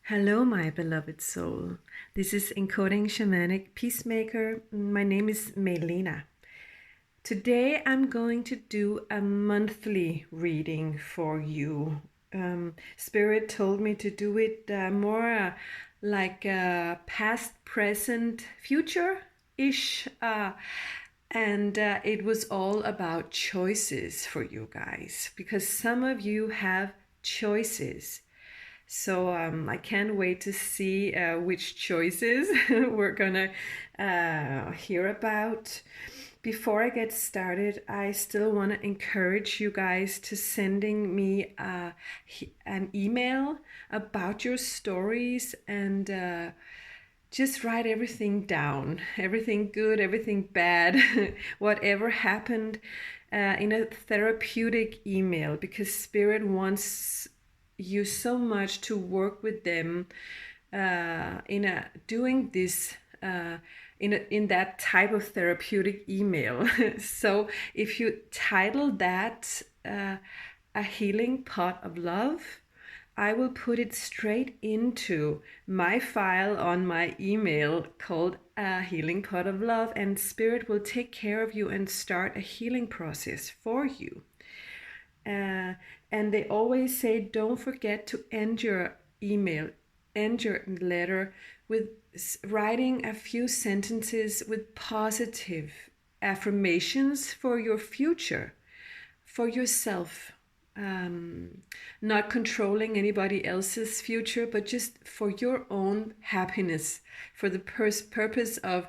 Hello, my beloved soul. This is Encoding Shamanic Peacemaker. My name is Melena. Today I'm going to do a monthly reading for you. Spirit told me to do it more like past, present, future-ish. And it was all about choices for you guys, because some of you have choices. So I can't wait to see which choices we're gonna hear about. Before I get started, I still want to encourage you guys to sending me an email about your stories and just write everything down, everything good, everything bad, whatever happened in a therapeutic email, because Spirit wants you so much to work with them doing this in that type of therapeutic email. So if you title that a healing pot of love, I will put it straight into my file on my email called A Healing Pot of Love, and Spirit will take care of you and start a healing process for you. And they always say, don't forget to end your email, end your letter with writing a few sentences with positive affirmations for your future, for yourself. Not controlling anybody else's future, but just for your own happiness, for the purpose of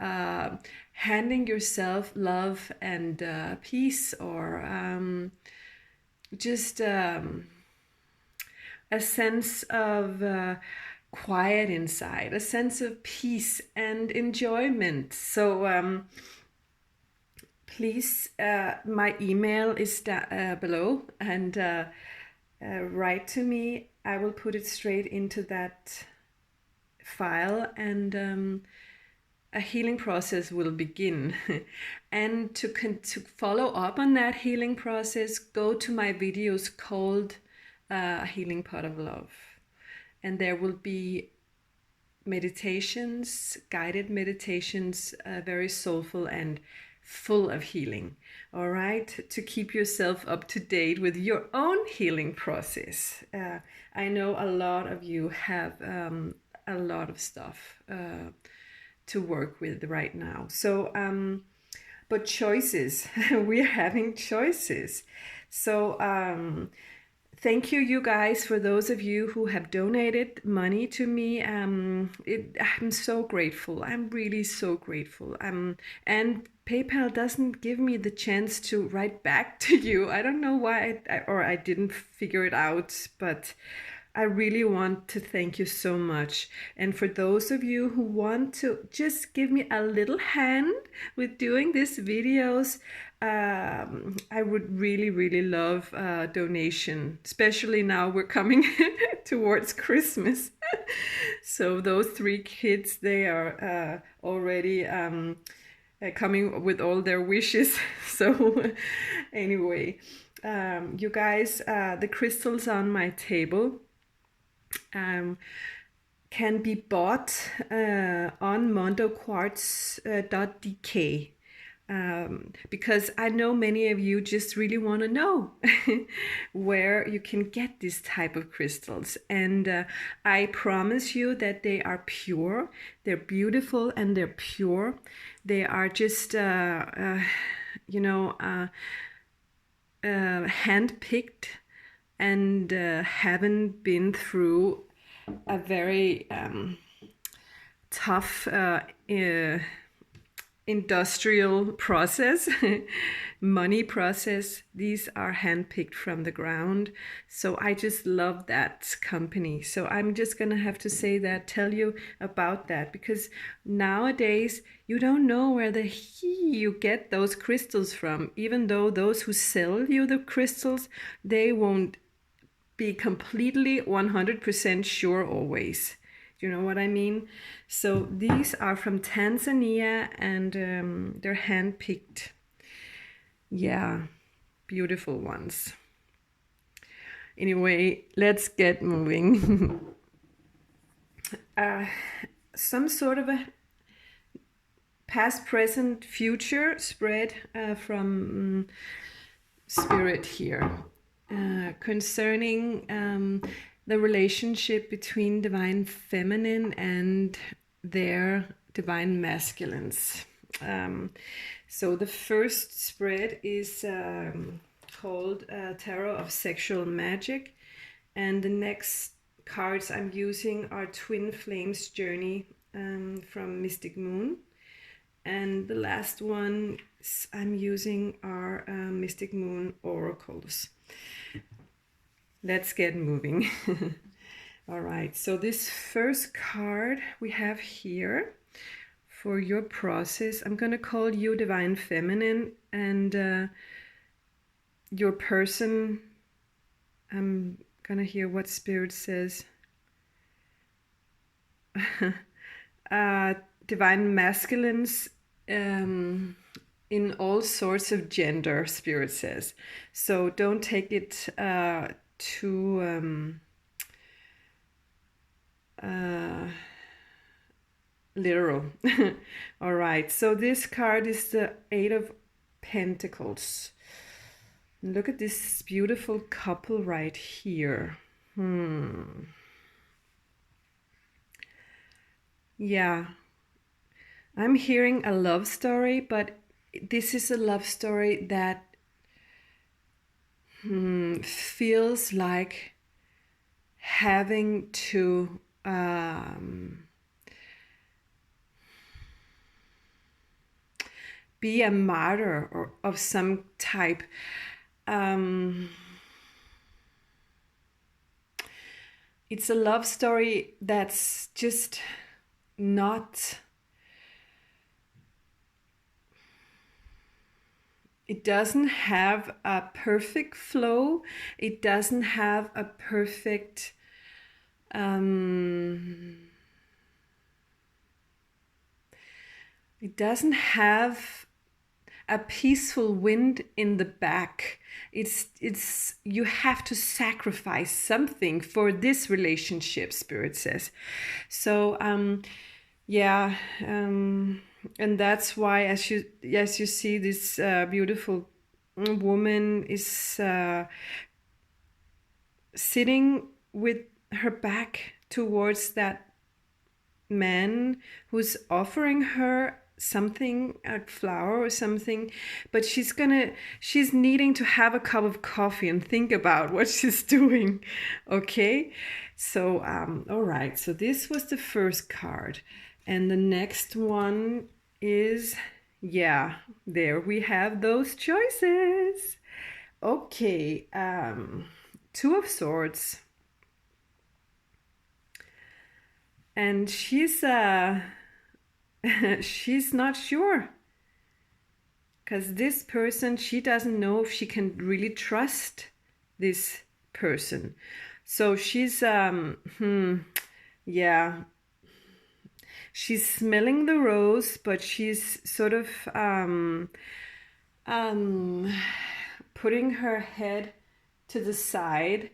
handing yourself love and peace, or just a sense of quiet inside, a sense of peace and enjoyment. So please, my email is below, and write to me. I will put it straight into that file, and a healing process will begin. And to follow up on that healing process, go to my videos called A Healing Pot of Love. And there will be meditations, guided meditations, very soulful and full of healing. All right, to keep yourself up to date with your own healing process. I know a lot of you have a lot of stuff to work with right now. So, but choices, we're having choices. So, thank you, you guys, for those of you who have donated money to me. I'm so grateful. I'm really so grateful. And PayPal doesn't give me the chance to write back to you. I don't know why, or I didn't figure it out, but I really want to thank you so much. And for those of you who want to just give me a little hand with doing these videos, I would really, really love a donation, especially now we're coming towards Christmas. So those 3 kids, they are already coming with all their wishes. So anyway, you guys, the crystals on my table can be bought on mondoquartz.dk, because I know many of you just really want to know where you can get this type of crystals. And I promise you that they are pure, they're beautiful, and they're pure. They are just, hand-picked, and haven't been through a very tough industrial process, money process. These are handpicked from the ground. So I just love that company. So I'm just gonna have to say that, tell you about that, because nowadays you don't know where you get those crystals from. Even though those who sell you the crystals, they won't be completely 100% sure always. Do you know what I mean? So these are from Tanzania, and they're hand-picked. Yeah, beautiful ones. Anyway, let's get moving. some sort of a past, present, future spread from Spirit here concerning the relationship between divine feminine and their divine masculines. So the first spread is called Tarot of Sexual Magic, and the next cards I'm using are Twin Flames Journey from Mystic Moon, and the last one I'm using are Mystic Moon Oracles. Let's get moving. All right, so this first card we have here for your process, I'm going to call you Divine Feminine, and your person, I'm going to hear what Spirit says. Divine Masculines in all sorts of gender, Spirit says. So don't take it too literal. All right, so this card is the Eight of Pentacles. Look at this beautiful couple right here. Yeah, I'm hearing a love story, but this is a love story that feels like having to be a martyr or of some type. It's a love story that's just not, it doesn't have a perfect flow. It doesn't have a perfect it doesn't have a peaceful wind in the back. It's you have to sacrifice something for this relationship, Spirit says. So yeah, and that's why as you see this beautiful woman is sitting with her back towards that man who's offering her something, a flower or something, but she's needing to have a cup of coffee and think about what she's doing. Okay, so all right, so this was the first card, and the next one is, yeah, there we have those choices. Okay, Two of Swords, and she's she's not sure, because this person, she doesn't know if she can really trust this person. So she's yeah, she's smelling the rose, but she's sort of putting her head to the side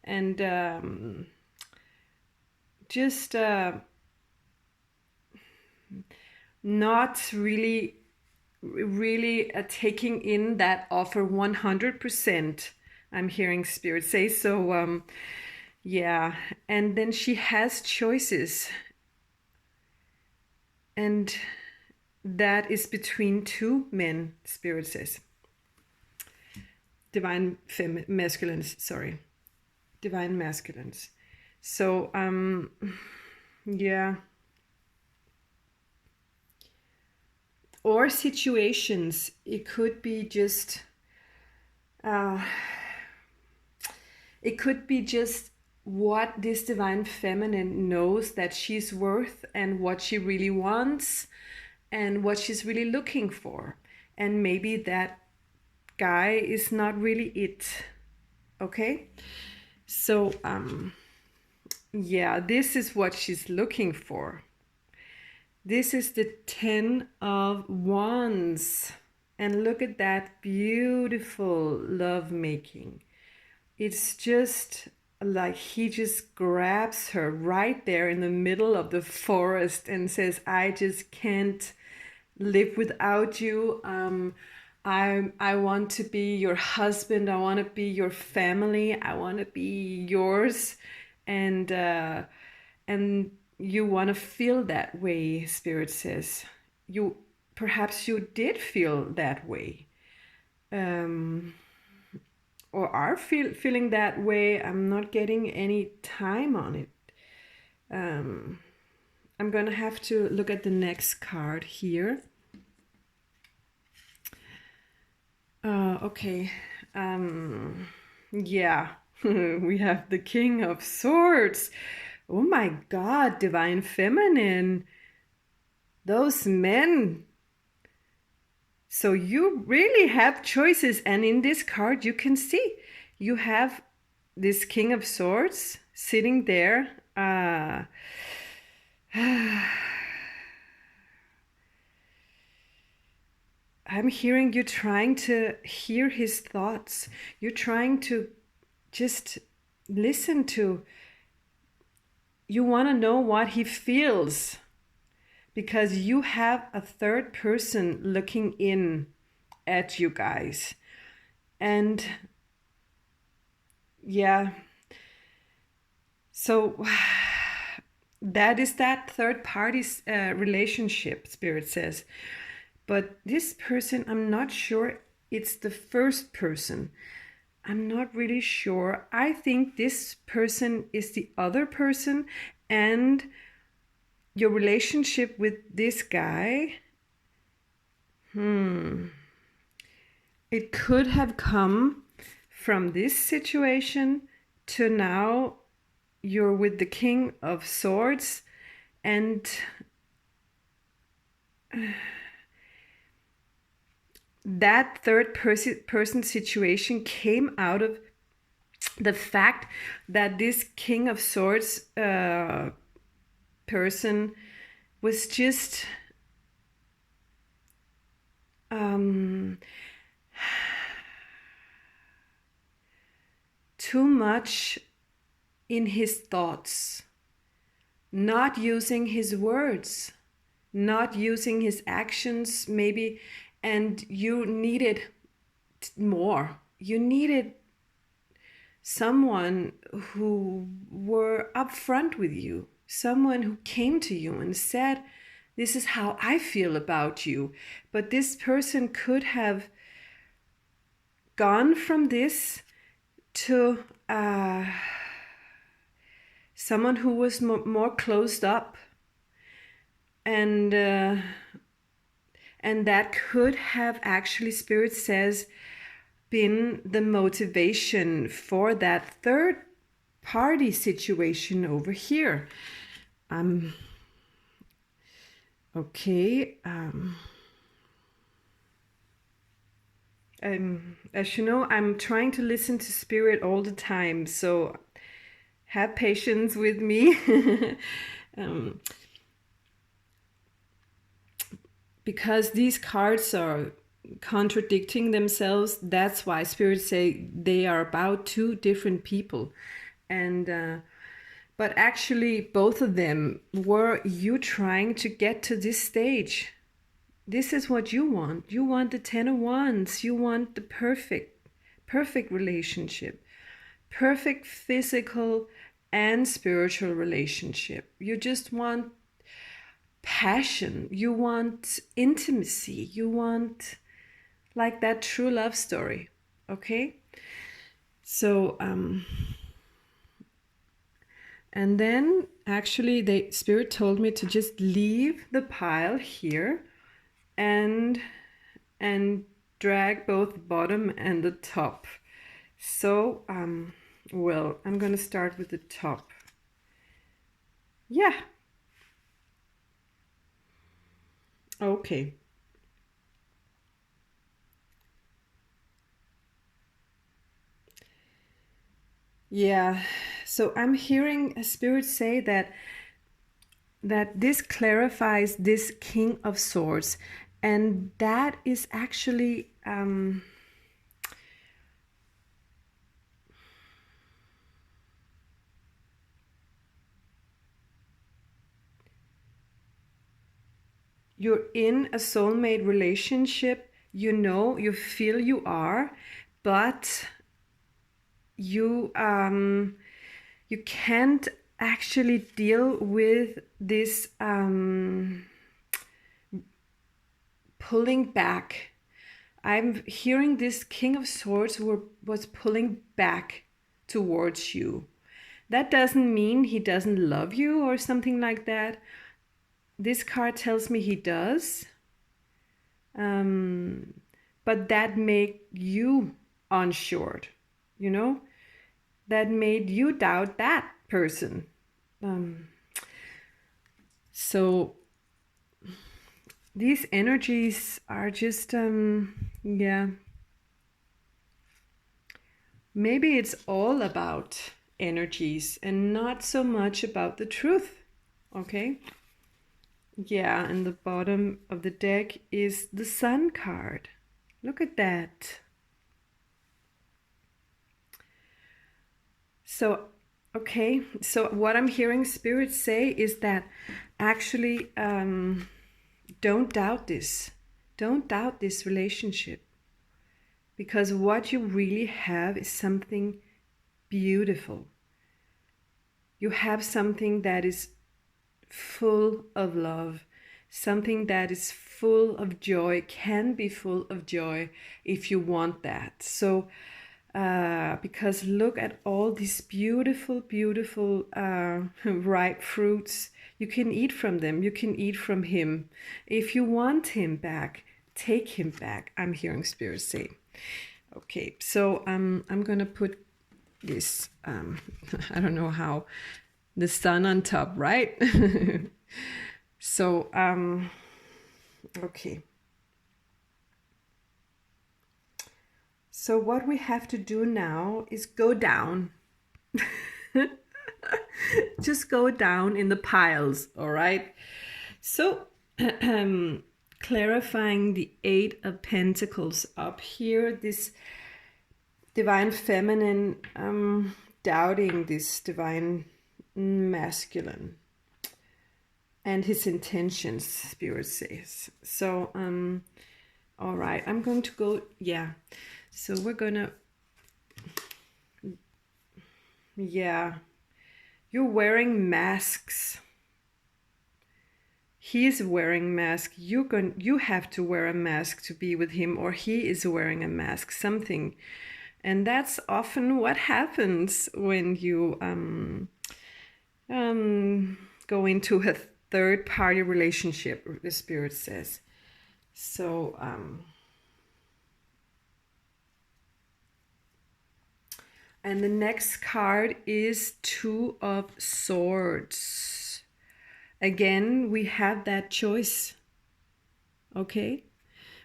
and just not really taking in that offer 100%. I'm hearing Spirit say so. Yeah, and then she has choices, and that is between two men, Spirit says. Divine masculines, sorry. Divine masculines. So yeah, or situations, it could be just what this divine feminine knows that she's worth, and what she really wants, and what she's really looking for, and maybe that guy is not really it. Okay, so yeah, this is what she's looking for. This is the 10 of Wands. And look at that beautiful love making. It's just like he just grabs her right there in the middle of the forest and says, I just can't live without you. I want to be your husband. I want to be your family. I want to be yours. And you want to feel that way, Spirit says. You perhaps you did feel that way. Um, or are feeling that way. I'm not getting any time on it. I'm going to have to look at the next card here. Okay. Yeah, we have the King of Swords. Oh my God, Divine Feminine. Those men. So you really have choices. And in this card, you can see you have this King of Swords sitting there. I'm hearing you trying to hear his thoughts. You're trying to just listen to. You want to know what he feels because you have a third person looking in at you guys. And yeah, so that is that third party's relationship, Spirit says. But this person, I'm not sure it's the first person. I'm not really sure. I think this person is the other person, and your relationship with this guy, it could have come from this situation to now you're with the King of Swords, and that third person situation came out of the fact that this King of Swords person was just too much in his thoughts, not using his words, not using his actions, maybe, and you needed more. You needed someone who were upfront with you, someone who came to you and said, this is how I feel about you. But this person could have gone from this to someone who was more closed up, and that could have actually, Spirit says, been the motivation for that third party situation over here. Okay. As you know, I'm trying to listen to Spirit all the time, so have patience with me. Because these cards are contradicting themselves, that's why spirits say they are about two different people. And but actually both of them were you trying to get to this stage. This is what you want. You want the 10 of Wands. You want the perfect relationship, perfect physical and spiritual relationship. You just want passion, you want intimacy, you want like that true love story. Okay, so and then actually the Spirit told me to just leave the pile here and drag both bottom and the top. So well, I'm gonna start with the top. Yeah. Okay. Yeah. So I'm hearing a Spirit say that this clarifies this King of Swords, and that is actually you're in a soulmate relationship, you know, you feel you are, but you you can't actually deal with this pulling back. I'm hearing this King of Swords was pulling back towards you. That doesn't mean he doesn't love you or something like that. This card tells me he does. But that made you unsure, you know? That made you doubt that person. So these energies are just, yeah. Maybe it's all about energies and not so much about the truth, okay? Yeah, and the bottom of the deck is the Sun card. Look at that. So, okay, so what I'm hearing Spirit say is that actually don't doubt this. Don't doubt this relationship. Because what you really have is something beautiful. You have something that is full of love, something that is full of joy, can be full of joy if you want that. So, because look at all these beautiful, beautiful ripe fruits. You can eat from them. You can eat from him. If you want him back, take him back. I'm hearing Spirit say. Okay, so I'm gonna put this, I don't know how, the sun on top, right? So, okay. So what we have to do now is go down. Just go down in the piles, all right? So, clarifying the Eight of Pentacles up here, this divine feminine doubting this divine masculine and his intentions, Spirit says. So, all right, I'm going to go, yeah. So we're gonna, yeah, you're wearing masks. He's wearing mask. You have to wear a mask to be with him, or he is wearing a mask, something. And that's often what happens when you go into a third party relationship, the Spirit says. So, and the next card is Two of Swords. Again, we have that choice. Okay?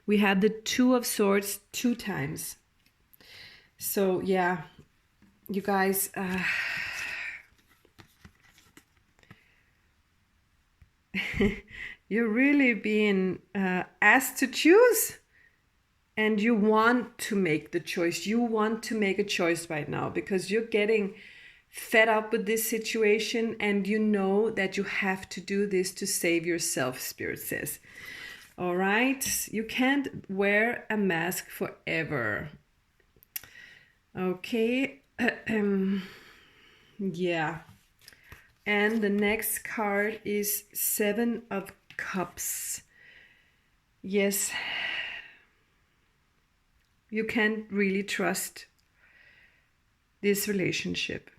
We have the Two of Swords 2 times. So, yeah, you guys, you're really being asked to choose. And you want to make the choice. You want to make a choice right now because you're getting fed up with this situation and you know that you have to do this to save yourself, Spirit says. All right? You can't wear a mask forever. Okay. Yeah. And the next card is Seven of Cups. Yes. You can't really trust this relationship.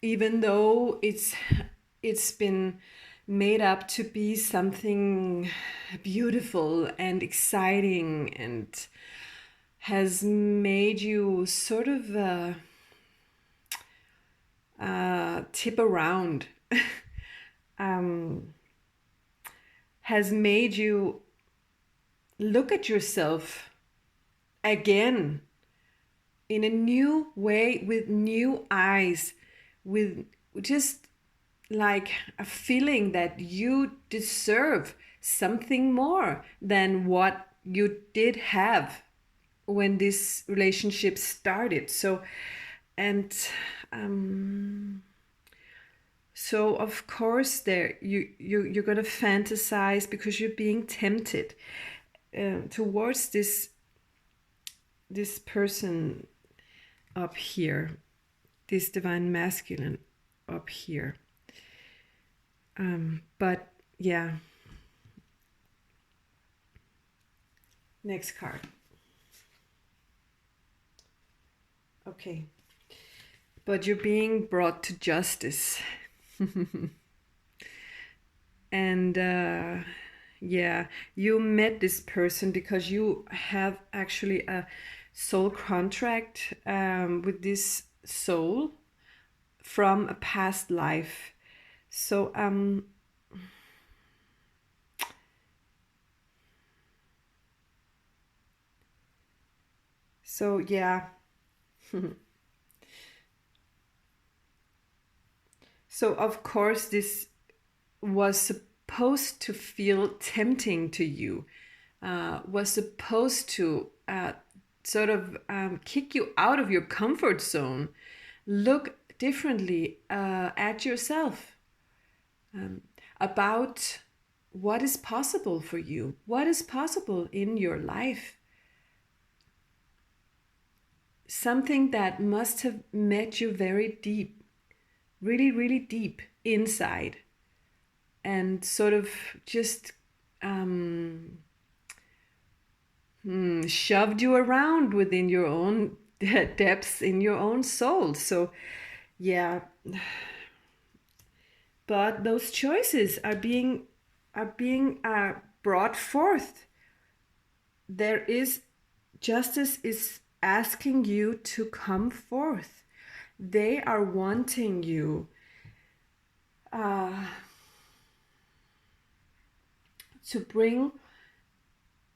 Even though it's been made up to be something beautiful and exciting and has made you sort of tip around, has made you look at yourself again in a new way, with new eyes, with just like a feeling that you deserve something more than what you did have when this relationship started. So, and So of course there you're gonna fantasize because you're being tempted towards this person up here, this divine masculine up here. But yeah. Next card. Okay. But you're being brought to justice. And yeah, you met this person because you have actually a soul contract with this soul from a past life. So yeah. So of course this was supposed to feel tempting to you, was supposed to sort of kick you out of your comfort zone, look differently at yourself, about what is possible for you, what is possible in your life. Something that must have met you very deep, really, really deep inside, and sort of just shoved you around within your own depths in your own soul. So yeah, but those choices are being brought forth. There is justice is asking you to come forth. They are wanting you to bring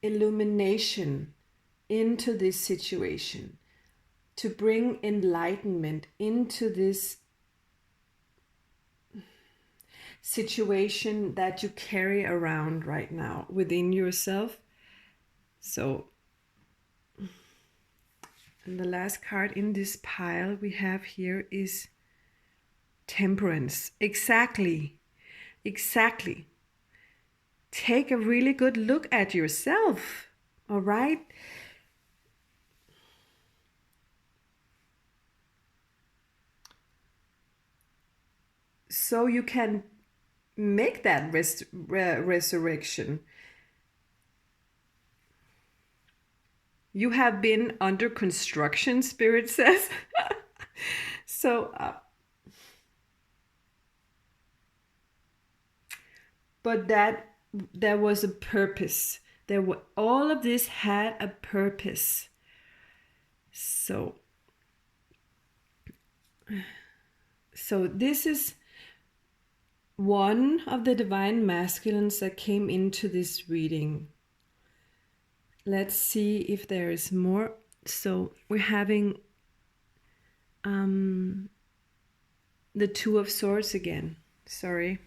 illumination into this situation, to bring enlightenment into this situation that you carry around right now within yourself. So, and the last card in this pile we have here is Temperance. Exactly. Take a really good look at yourself, all right? So you can make that resurrection. You have been under construction, Spirit says. So, but there was a purpose. All of this had a purpose. So this is one of the divine masculines that came into this reading. Let's see if there is more. So we're having the Two of Swords again. Sorry.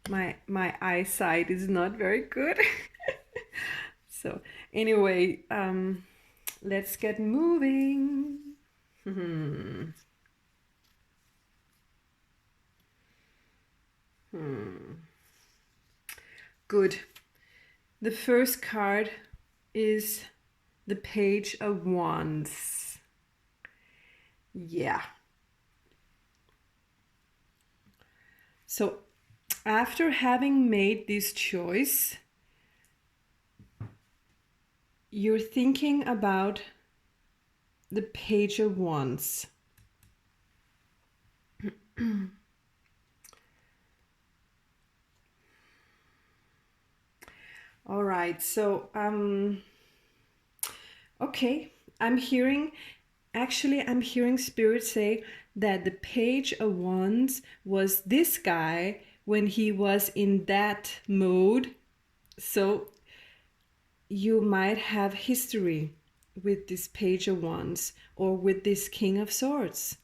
my eyesight is not very good. So anyway, let's get moving. Good. The first card is the Page of Wands. Yeah. So after having made this choice, you're thinking about the Page of Wands. All right, so okay, I'm hearing Spirit say that the Page of Wands was this guy when he was in that mode. So you might have history with this Page of Wands or with this King of Swords.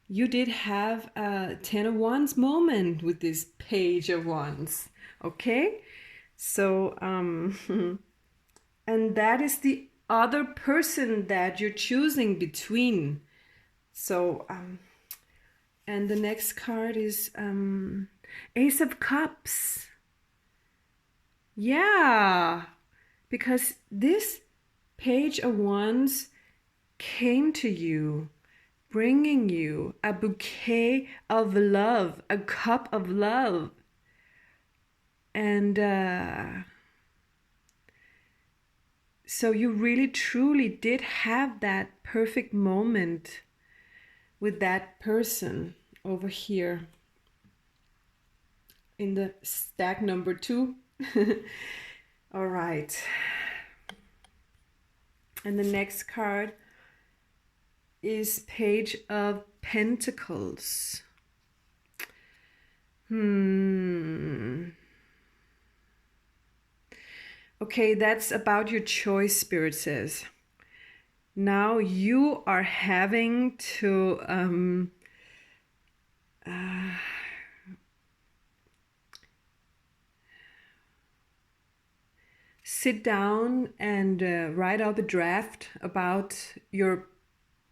You did have a Ten of Wands moment with this Page of Wands, okay? So, and that is the other person that you're choosing between. So, and the next card is Ace of Cups. Yeah, because this Page of Wands came to you, bringing you a bouquet of love, a cup of love. And so you really truly did have that perfect moment with that person over here in the stack number 2. All right. And the next card is Page of Pentacles. Okay, that's about your choice, Spirit says. Now you are having to sit down and write out the draft about your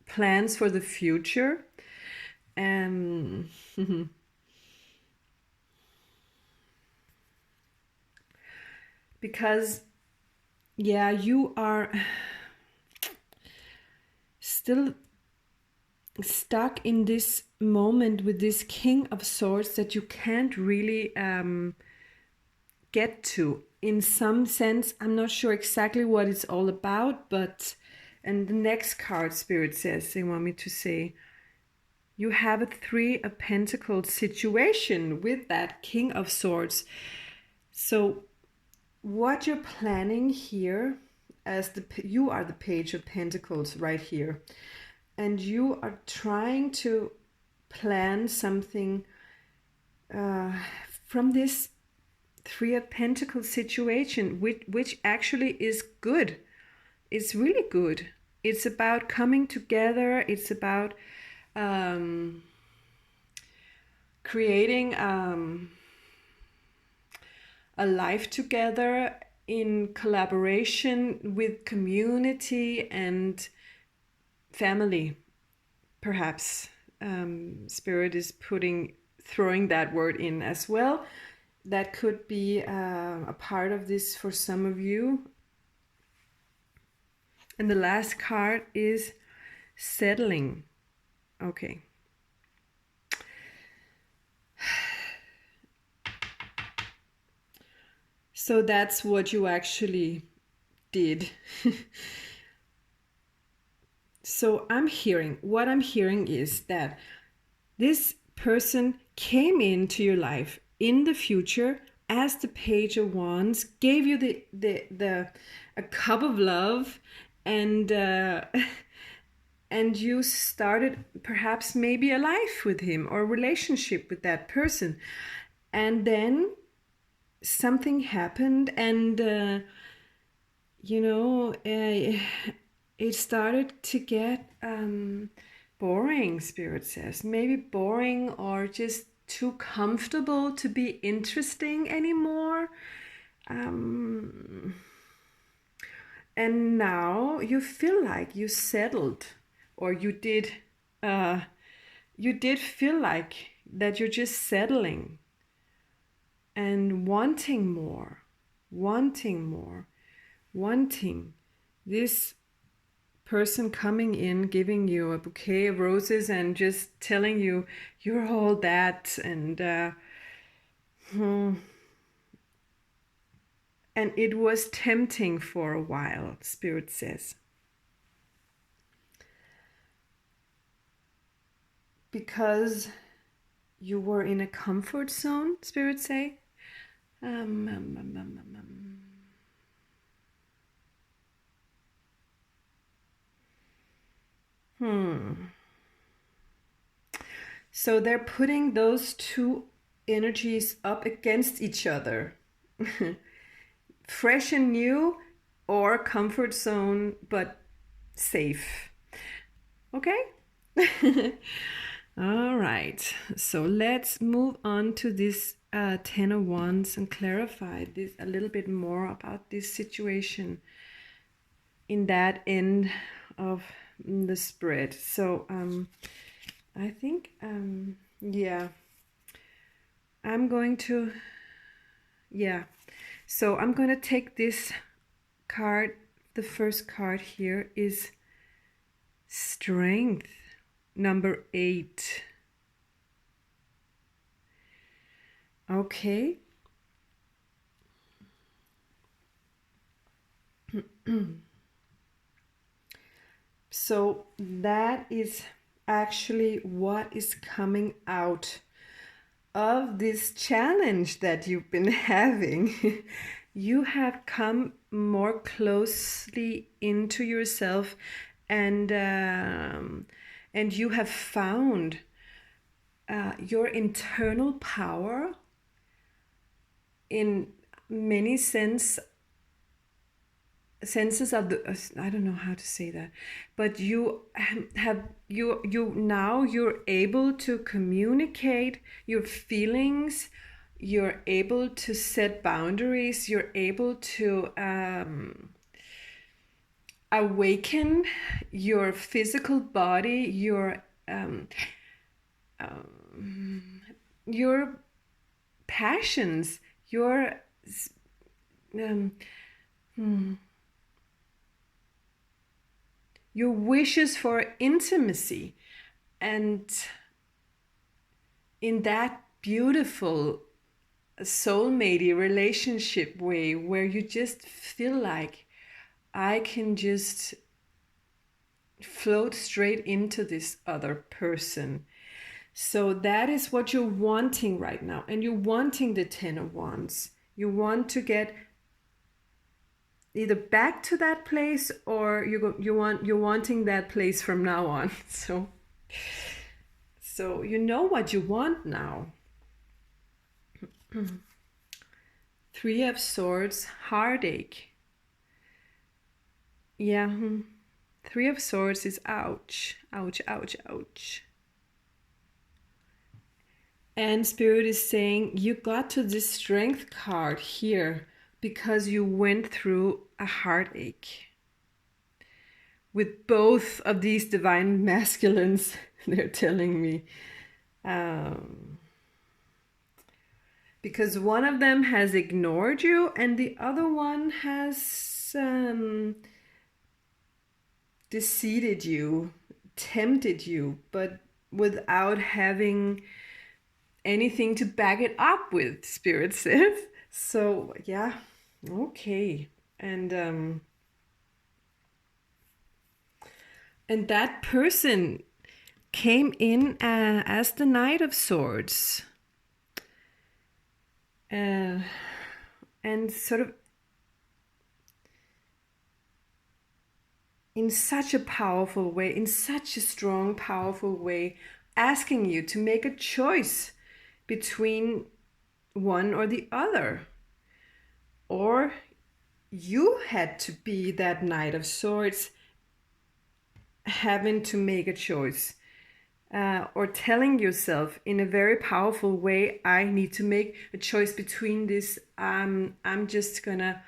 plans for the future. Because, yeah, you are still stuck in this moment with this King of Swords that you can't really get to. In some sense, I'm not sure exactly what it's all about, but, and the next card, Spirit says, they want me to say, you have a 3 of Pentacles situation with that King of Swords. So what you're planning here, as you are the Page of Pentacles right here, and you are trying to plan something from this 3 of Pentacles situation, which actually is good. It's really good. It's about coming together. It's about creating a life together in collaboration with community and family, perhaps. Spirit is throwing that word in as well. That could be a part of this for some of you. And the last card is settling. Okay. So that's what you actually did. So what I'm hearing is that this person came into your life in the future as the Page of Wands, gave you a cup of love, and and you started perhaps maybe a life with him or a relationship with that person, and then something happened, and it started to get boring, Spirit says. Maybe boring or just too comfortable to be interesting anymore. And now you feel like you settled, or you did feel like that you're just settling and wanting this person coming in, giving you a bouquet of roses and just telling you you're all that, and it was tempting for a while, Spirit says, because you were in a comfort zone, Spirit say. So they're putting those two energies up against each other. Fresh and new, or comfort zone but safe. Okay? All right. So let's move on to this 10 of Wands and clarify this a little bit more about this situation in that end of the spread. So I think, yeah, I'm going to, yeah. So I'm going to take this card. The first card here is Strength, number 8. Okay. So that is actually what is coming out of this challenge that you've been having. You have come more closely into yourself, and you have found your internal power in many senses of the, I don't know how to say that, but you have you now you're able to communicate your feelings, you're able to set boundaries, you're able to awaken your physical body, your passions, your um, your wishes for intimacy, and in that beautiful soulmate relationship way where you just feel like I can just float straight into this other person. So that is what you're wanting right now, and you're wanting the 10 of Wands. You want to get either back to that place, or you're wanting that place from now on. So you know what you want now. 3 of Swords, heartache. Yeah. 3 of Swords is ouch, ouch, ouch, ouch. And Spirit is saying you got to this Strength card here because you went through a heartache. With both of these divine masculines, they're telling me. Because one of them has ignored you and the other one has deceived you, tempted you, but without having anything to back it up with, Spirit says. So yeah, okay. And that person came in as the Knight of Swords. And sort of in such a powerful way, in such a strong, powerful way, asking you to make a choice between one or the other. Or you had to be that Knight of Swords having to make a choice. Or telling yourself in a very powerful way, I need to make a choice between this. I'm just gonna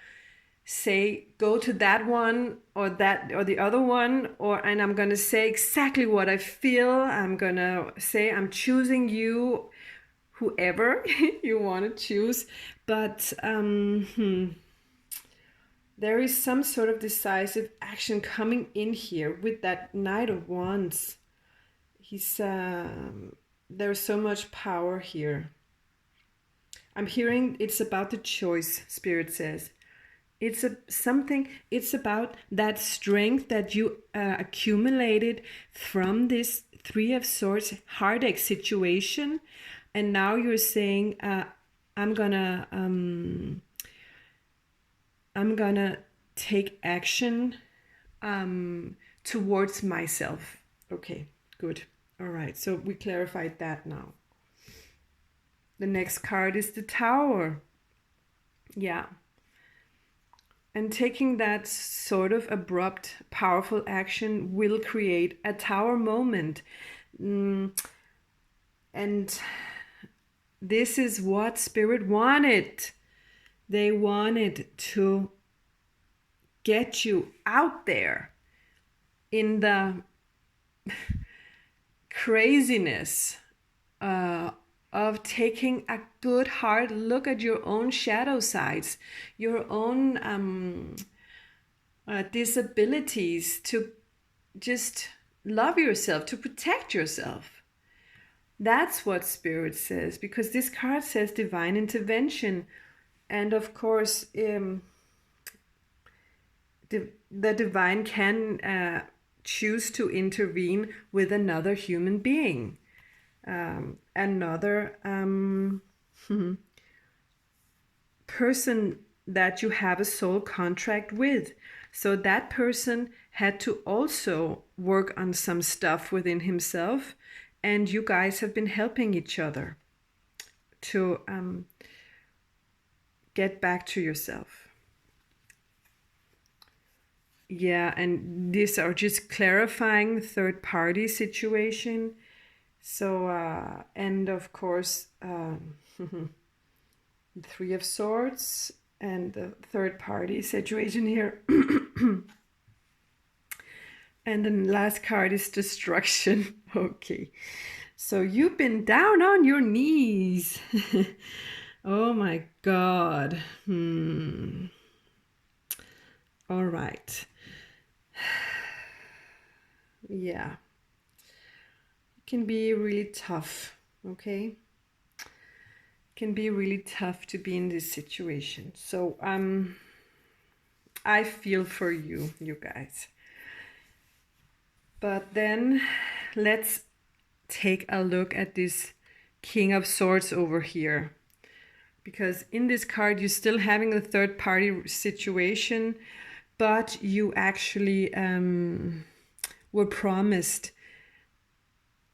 say go to that one or that or the other one, and I'm gonna say exactly what I feel. I'm gonna say I'm choosing you, whoever you want to choose. But there is some sort of decisive action coming in here with that Knight of Wands. He's there's so much power here. I'm hearing it's about the choice, Spirit says. It's it's about that strength that you accumulated from this 3 of Swords heartache situation, and now you're saying I'm gonna take action towards myself. Okay, good. All right, so we clarified that now. The next card is the Tower. Yeah. And taking that sort of abrupt, powerful action will create a Tower moment. And this is what Spirit wanted. They wanted to get you out there in the craziness of taking a good hard look at your own shadow sides, your own disabilities, to just love yourself, to protect yourself. That's what Spirit says, because this card says divine intervention. And of course, the divine can choose to intervene with another human being, another person that you have a soul contract with. So that person had to also work on some stuff within himself, and you guys have been helping each other to get back to yourself. Yeah, and these are just clarifying third party situation. So, and of course, the Three of Swords and the third party situation here. And the last card is destruction. Okay, so you've been down on your knees. Oh my God. All right. Yeah. It can be really tough, okay? It can be really tough to be in this situation. So I feel for you, you guys. But then let's take a look at this King of Swords over here. Because in this card, you're still having a third party situation, but you actually were promised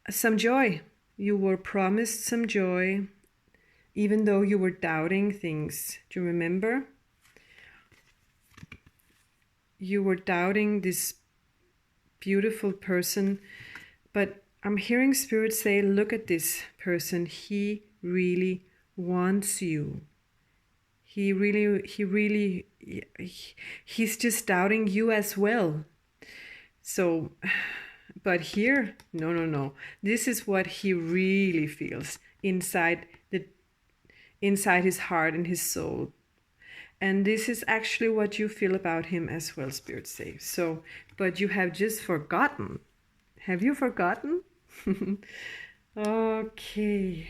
some joy. You were promised some joy, even though you were doubting things. Do you remember? You were doubting this beautiful person, but I'm hearing Spirit say, look at this person. He really wants you. He's just doubting you as well. So, but here, no. This is what he really feels inside his heart and his soul. And this is actually what you feel about him as well, Spirit says. So, but you have just forgotten. Have you forgotten? Okay.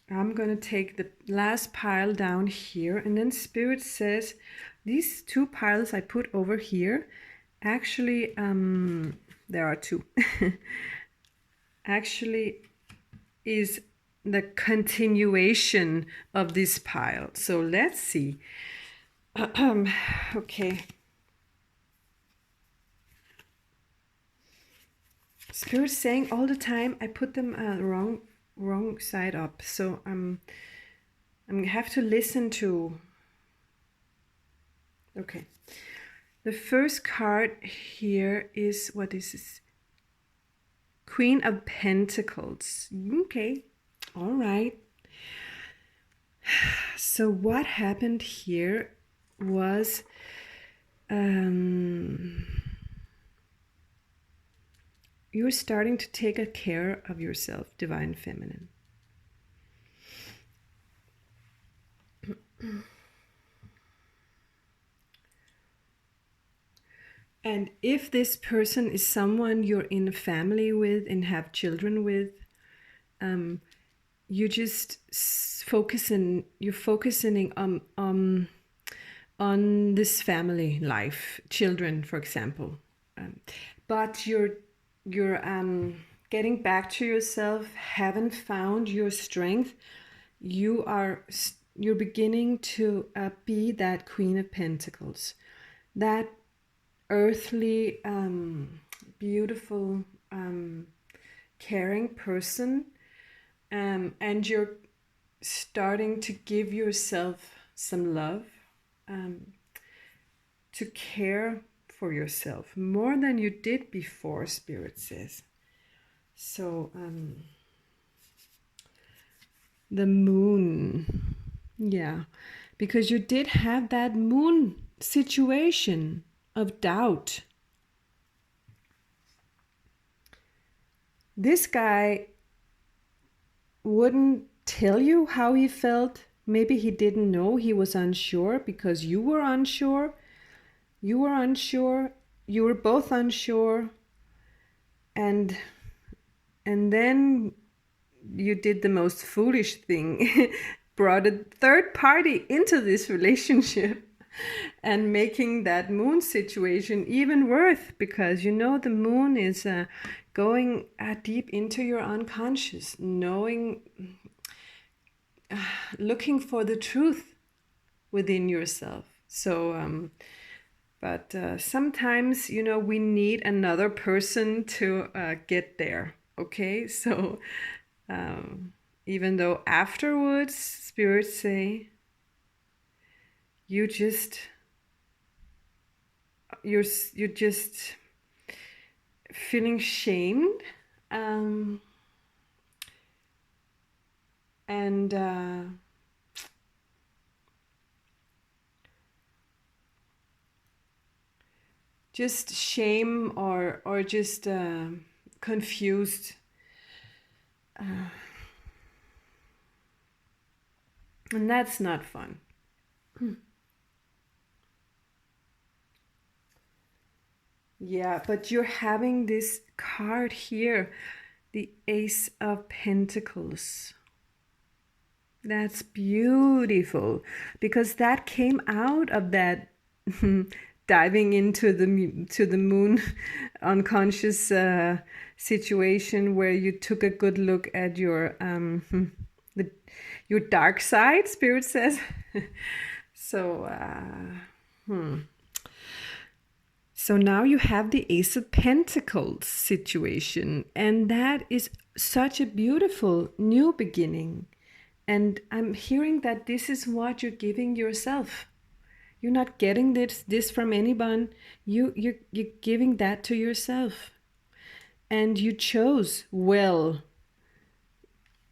I'm going to take the last pile down here, and then Spirit says these two piles I put over here, actually, there are two, actually is the continuation of this pile. So let's see. Okay. Spirit's saying all the time I put them wrong side up. So I'm have to listen to. Okay. The first card here is, what is this? Queen of Pentacles. Okay. All right. So what happened here was you're starting to take care of yourself, Divine Feminine. And if this person is someone you're in a family with and have children with, you just you're focusing on this family life, children, for example. But you're getting back to yourself, haven't found your strength. You're beginning to be that Queen of Pentacles, that earthly, beautiful, caring person, and you're starting to give yourself some love, to care for yourself more than you did before, Spirit says. So the moon, yeah, because you did have that moon situation of doubt. This guy wouldn't tell you how he felt. Maybe he didn't know, he was unsure because you were unsure. You were unsure. You were both unsure. And then you did the most foolish thing. Brought a third party into this relationship and making that moon situation even worse, because you know the moon is going deep into your unconscious, knowing, looking for the truth within yourself. So but sometimes, you know, we need another person to get there. Okay, so even though afterwards spirits say you're just feeling shamed, and just shame or just confused. And that's not fun. Yeah, but you're having this card here, the Ace of Pentacles. That's beautiful, because that came out of that diving into the moon unconscious situation, where you took a good look at your your dark side, Spirit says. So so now you have the Ace of Pentacles situation, and that is such a beautiful new beginning. And I'm hearing that this is what you're giving yourself. You're not getting this from anyone. You're giving that to yourself. And you chose well.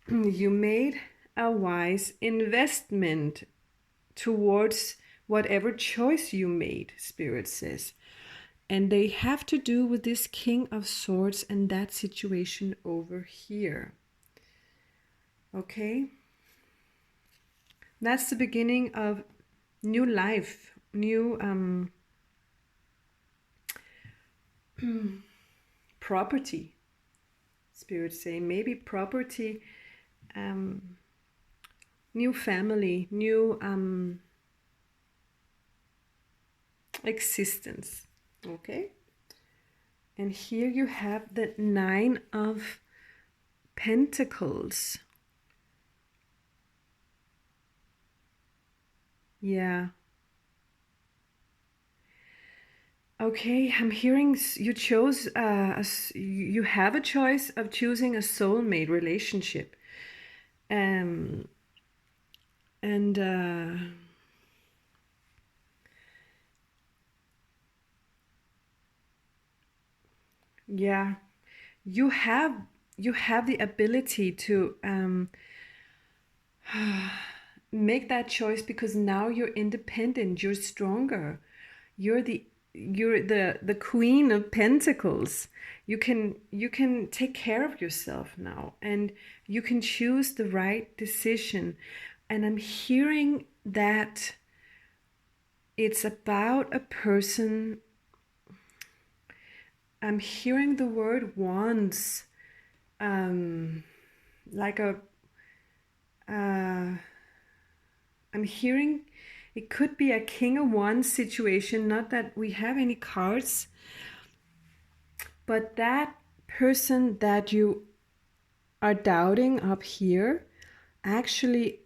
You made a wise investment towards whatever choice you made, Spirit says. And they have to do with this King of Swords and that situation over here. Okay? That's the beginning of new life, new property. Spirits say maybe property, new family, new existence. Okay? And here you have the Nine of Pentacles. Yeah. Okay, I'm hearing you chose, you have a choice of choosing a soulmate relationship. And yeah, you have the ability to make that choice, because now you're independent, you're stronger, you're the Queen of Pentacles. You can take care of yourself now, and you can choose the right decision. And I'm hearing that it's about a person. I'm hearing the word wands, like a I'm hearing it could be a King of Wands situation. Not that we have any cards, but that person that you are doubting up here actually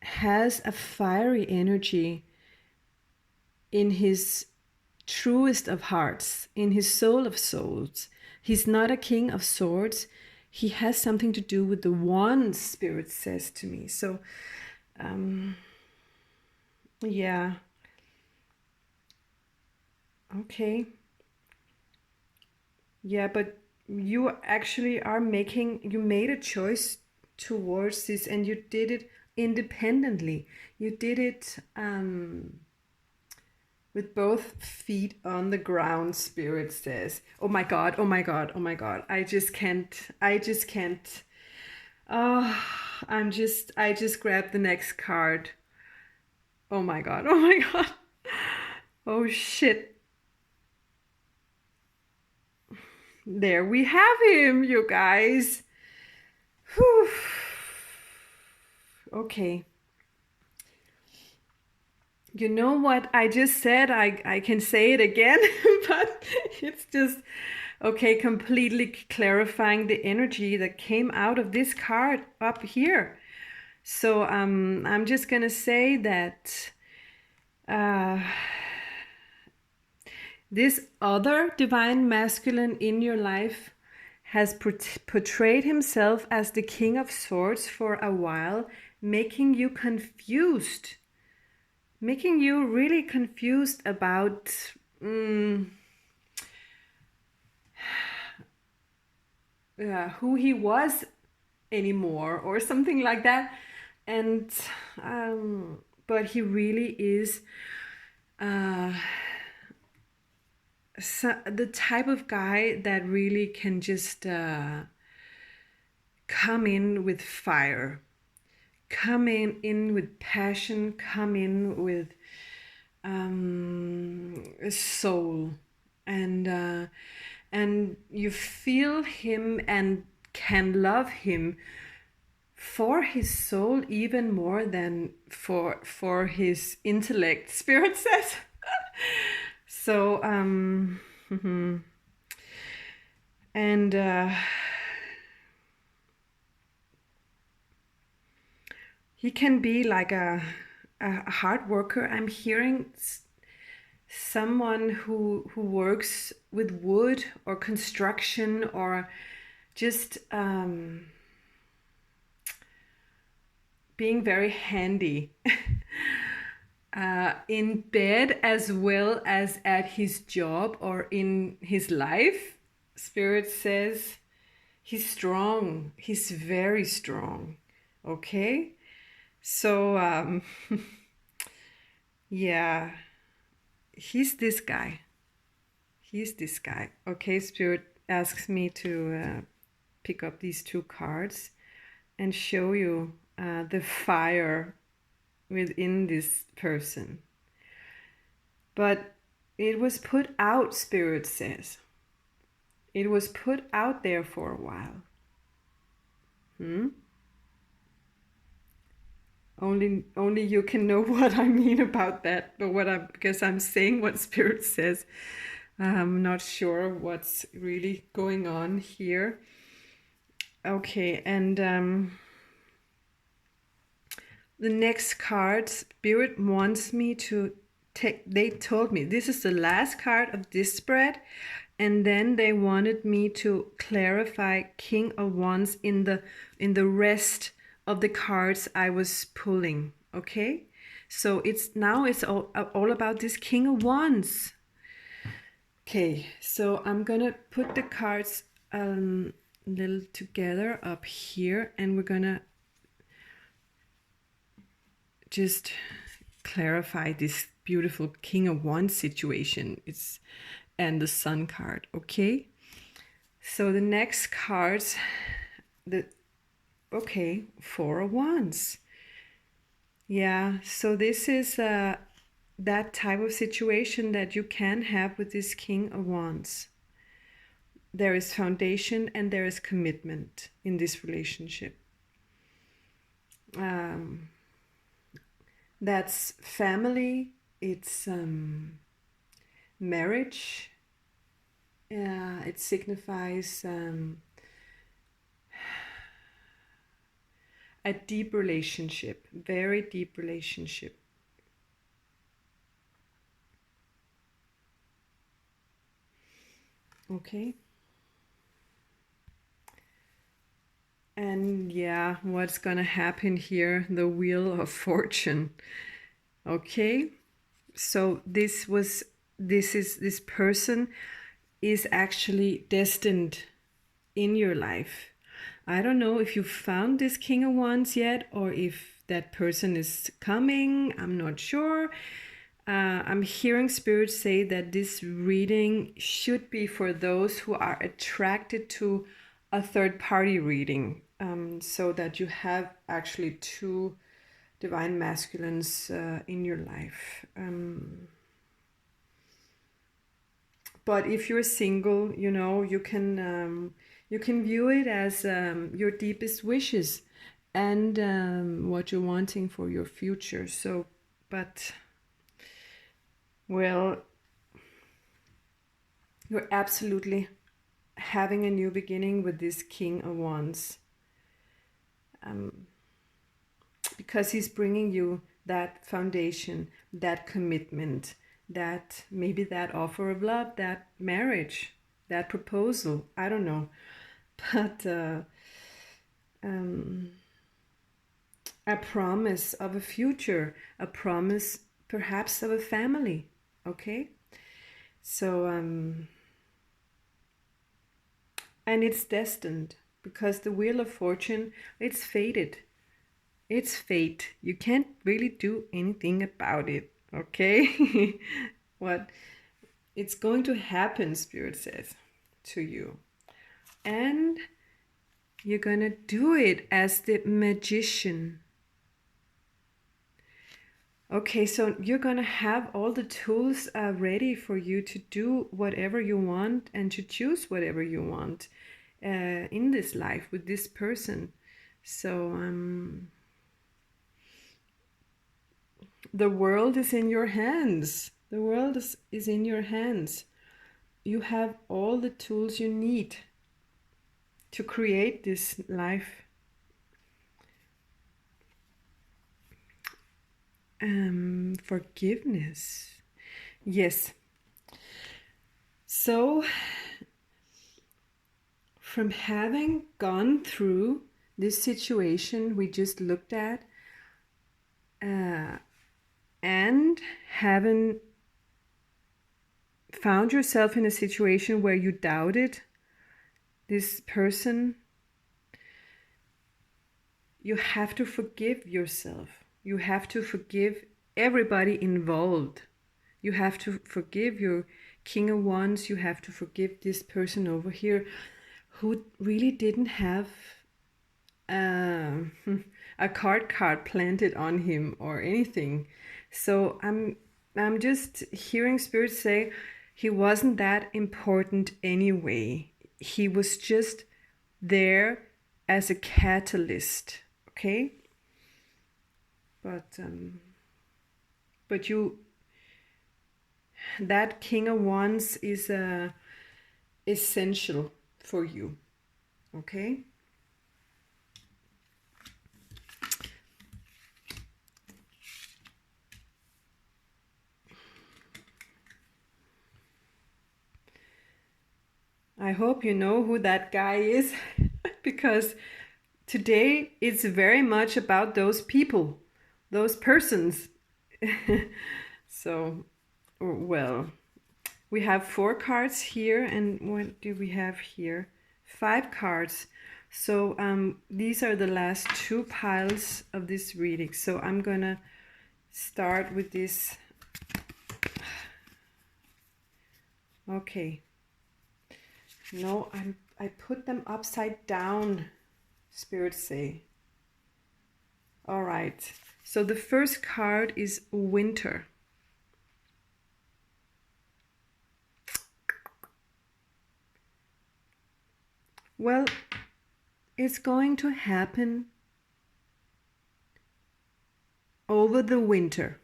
has a fiery energy in his truest of hearts, in his soul of souls. He's not a King of Swords. He has something to do with the Wands, Spirit says to me. So yeah. Okay. Yeah, but you actually are you made a choice towards this, and you did it independently. You did it with both feet on the ground, Spirit says. Oh my God, oh my God, oh my God. I just can't. Oh, I just grabbed the next card. Oh my God, oh my God. Oh shit. There we have him, you guys. Whew. Okay. You know what I just said? I can say it again, but it's just, okay, completely clarifying the energy that came out of this card up here. So I'm just gonna say that this other divine masculine in your life has portrayed himself as the King of Swords for a while, making you confused. Making you really confused about who he was anymore or something like that. And but he really is the type of guy that really can just come in with fire, come in with passion, come in with a soul, and you feel him and can love him for his soul even more than for his intellect, Spirit says. So and he can be like a hard worker. I'm hearing someone who works with wood or construction or just being very handy in bed as well as at his job or in his life. Spirit says he's strong. He's very strong. Okay? So, yeah, he's this guy. He's this guy. Okay, Spirit asks me to pick up these two cards and show you the fire within this person. But it was put out, Spirit says. It was put out there for a while. Only you can know what I mean about that, but because I'm saying what Spirit says. I'm not sure what's really going on here. Okay, and the next card, Spirit wants me to take, they told me this is the last card of this spread, and then they wanted me to clarify King of Wands in the rest of the cards I was pulling. Okay, so it's all about this King of Wands. Okay, so I'm gonna put the cards a little together up here, and we're gonna just clarify this beautiful King of Wands situation. And the Sun card. Okay, so the next cards, Four of Wands. Yeah, so this is that type of situation that you can have with this King of Wands. There is foundation and there is commitment in this relationship. That's family, it's marriage. It signifies a deep relationship, very deep relationship. Okay. And yeah, what's gonna happen here? The Wheel of Fortune. Okay. So this person is actually destined in your life. I don't know if you found this King of Wands yet, or if that person is coming. I'm not sure. I'm hearing Spirit say that this reading should be for those who are attracted to a third party reading, so that you have actually two divine masculines in your life. But if you're single, you can view it as your deepest wishes and what you're wanting for your future. So, but well, you're absolutely having a new beginning with this King of Wands, because he's bringing you that foundation, that commitment, that maybe that offer of love, that marriage, that proposal. I don't know, but a promise of a future, a promise perhaps of a family. Okay, so and it's destined, because the Wheel of Fortune, it's fated. It's fate. You can't really do anything about it. Okay. What it's going to happen, Spirit says to you, and you're gonna do it as the magician. Okay, so you're gonna have all the tools ready for you to do whatever you want and to choose whatever you want in this life with this person. So the world is in your hands. The world is in your hands. You have all the tools you need to create this life. Forgiveness. Yes. So, from having gone through this situation we just looked at, and having found yourself in a situation where you doubted this person, you have to forgive yourself. You have to forgive everybody involved. You have to forgive your King of Wands. You have to forgive this person over here who really didn't have a card planted on him or anything. So I'm just hearing Spirit say he wasn't that important anyway. He was just there as a catalyst. Okay, but you, that King of Wands is essential for you. Okay. I hope you know who that guy is, because today it's very much about those people, those persons. So, well, we have 4 cards here, and what do we have here? 5 cards. So these are the last 2 piles of this reading. So I'm gonna start with this. Okay. No, I put them upside down, Spirits say. All right. So the first card is Winter. Well, it's going to happen over the winter.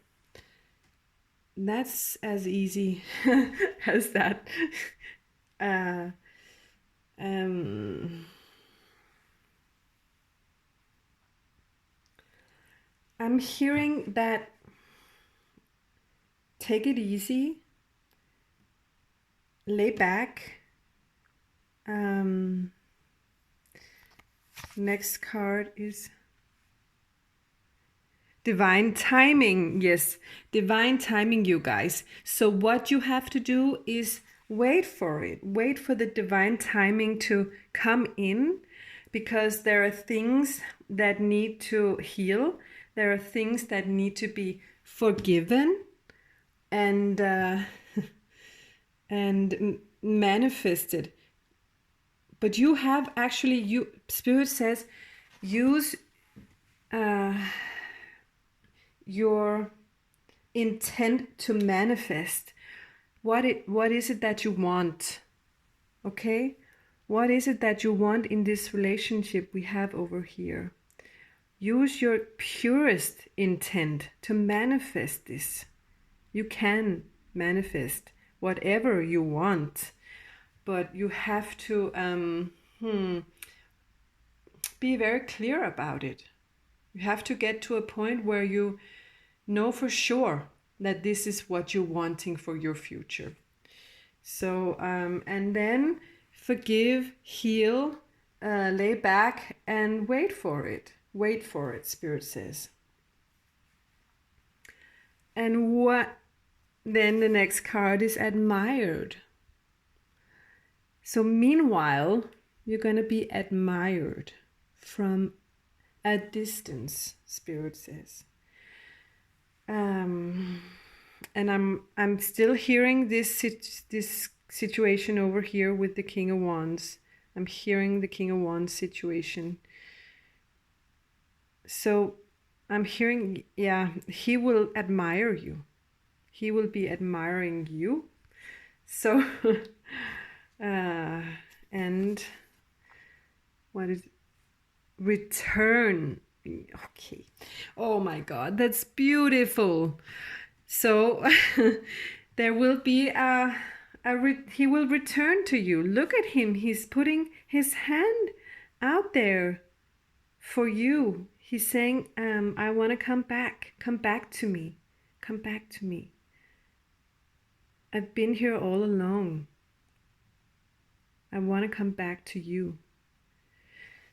That's as easy as that. I'm hearing that take it easy, lay back. Next card is Divine Timing. Yes, Divine Timing, you guys. So what you have to do is wait for it. Wait for the divine timing to come in, because there are things that need to heal. There are things that need to be forgiven and manifested. But you have actually, Spirit says, use your intent to manifest. What is it that you want? Okay? What is it that you want in this relationship we have over here? Use your purest intent to manifest this. You can manifest whatever you want, but you have to be very clear about it. You have to get to a point where you know for sure that this is what you're wanting for your future. So, and then forgive, heal, lay back and wait for it. Wait for it, Spirit says. And what then the next card is admired. So meanwhile, you're going to be admired from a distance, Spirit says. And I'm still hearing this situation over here with the King of Wands. I'm hearing the King of Wands situation. So I'm hearing, yeah, he will admire you. He will be admiring you. So, and what is return? Okay. Oh my God, that's beautiful. So there will be he will return to you. Look at him. He's putting his hand out there for you. He's saying, I want to come back. Come back to me. Come back to me. I've been here all along. I want to come back to you.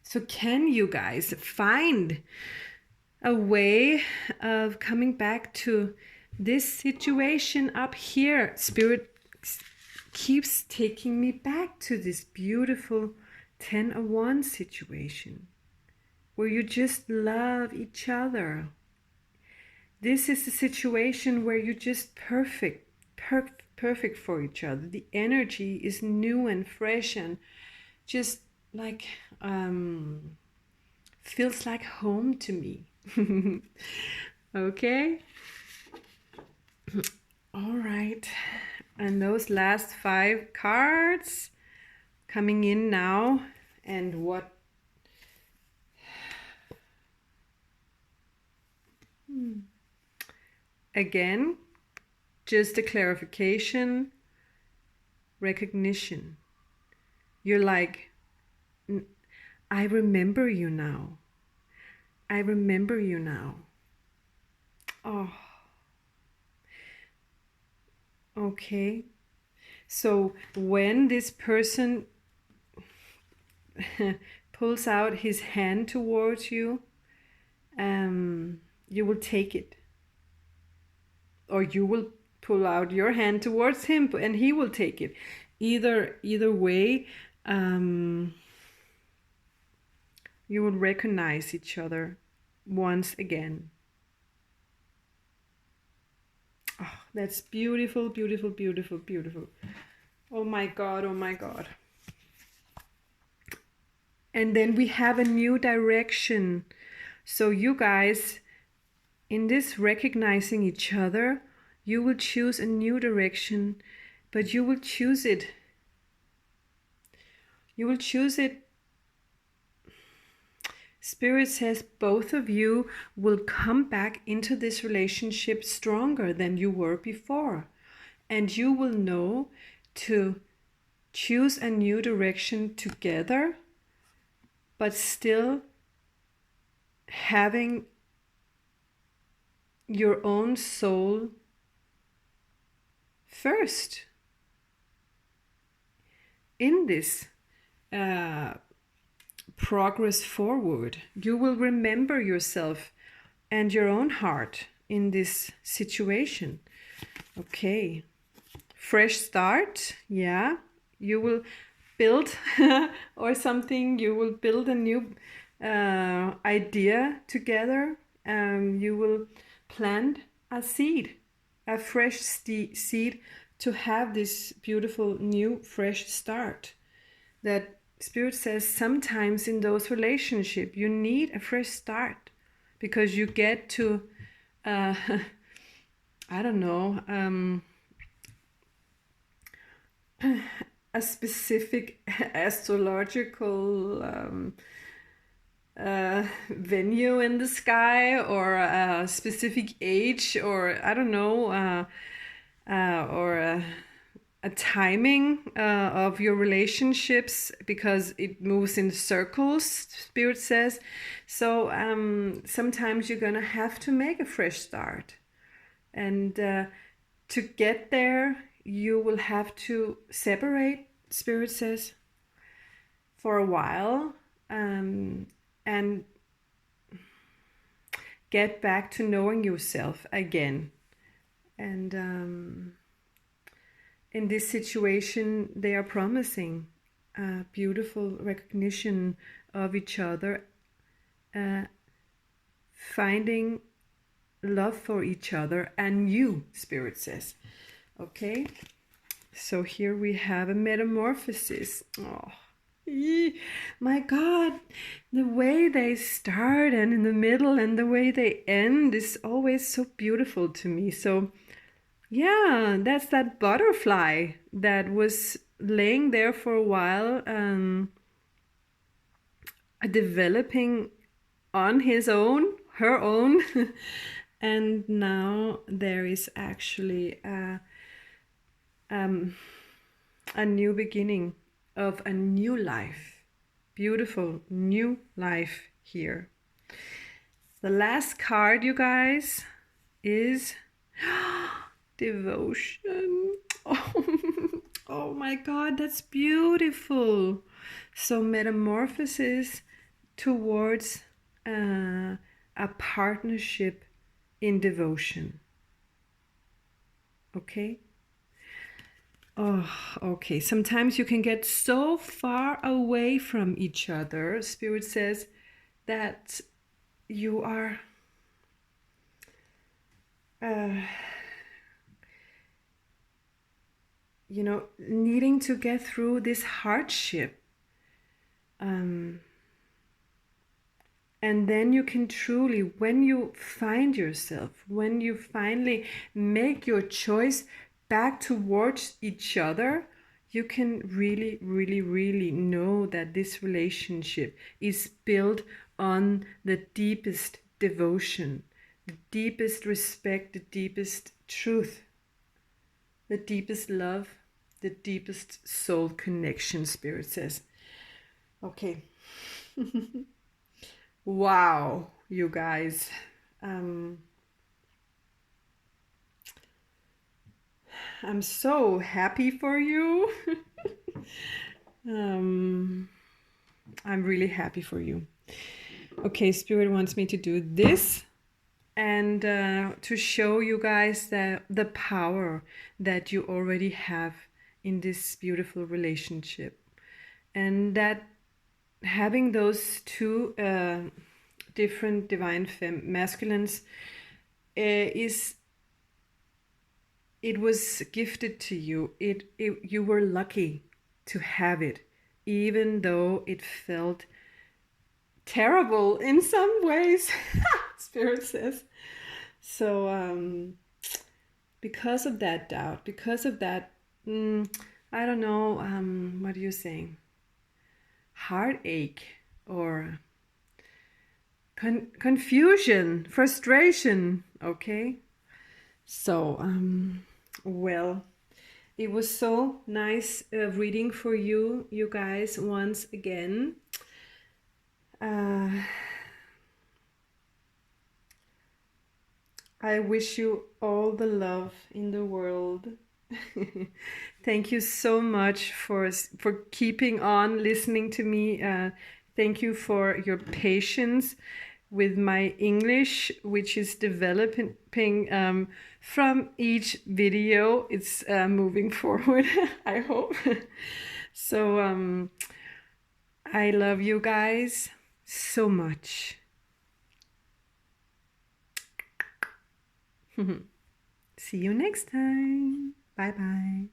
So can you guys find a way of coming back to this situation up here? Spirit keeps taking me back to this beautiful 10 of Wands situation where you just love each other. This is a situation where you're just perfect for each other. The energy is new and fresh and just like feels like home to me. Okay. All right. And those last 5 cards coming in now. And what? Again, just a clarification, recognition. You're like, I remember you now. I remember you now. Oh. Okay. So when this person pulls out his hand towards you, you will take it. Or you will pull out your hand towards him and he will take it. Either way, you will recognize each other once again. Oh, that's beautiful, beautiful, beautiful, beautiful. Oh my God, oh my God. And then we have a new direction. So you guys, in this recognizing each other, you will choose a new direction, but you will choose it. You will choose it. Spirit says both of you will come back into this relationship stronger than you were before. And you will know to choose a new direction together, but still having your own soul first in this progress forward. You will remember yourself and your own heart in this situation. Okay, fresh start. Yeah, you will build or something. You will build a new idea together you will plant a seed, a fresh seed, to have this beautiful new fresh start. That Spirit says sometimes in those relationships you need a fresh start, because you get to I don't know, a specific astrological venue in the sky, or a specific age, or I don't know, or a timing of your relationships, because it moves in circles, Spirit says. So sometimes you're gonna have to make a fresh start, and to get there you will have to separate, Spirit says, for a while, and get back to knowing yourself again. And in this situation, they are promising a beautiful recognition of each other, finding love for each other and you, Spirit says. Okay, so here we have a metamorphosis. Oh, my God, the way they start and in the middle and the way they end is always so beautiful to me. So yeah, that's that butterfly that was laying there for a while, developing on his own, her own, and now there is actually a new beginning of a new life, beautiful new life here. The last card, you guys, is devotion. Oh my God, that's beautiful. So metamorphosis towards a partnership in devotion. Okay. Oh, okay. Sometimes you can get so far away from each other, Spirit says, that you are needing to get through this hardship. And then you can truly, when you find yourself, when you finally make your choice back towards each other, you can really, really, really know that this relationship is built on the deepest devotion, the deepest respect, the deepest truth, the deepest love, the deepest soul connection, Spirit says. Okay. Wow, you guys. I'm so happy for you. I'm really happy for you. Okay, Spirit wants me to do this and to show you guys the power that you already have in this beautiful relationship, and that having those two different divine masculines it was gifted to you. You were lucky to have it, even though it felt terrible in some ways. Spirit says. So because of that doubt, because of that I don't know, what are you saying, heartache or confusion, frustration. Okay, so well, it was so nice reading for you guys once again. I wish you all the love in the world. Thank you so much for keeping on listening to me. Thank you for your patience with my English, which is developing from each video. It's moving forward, I hope. So I love you guys so much. See you next time. Bye bye.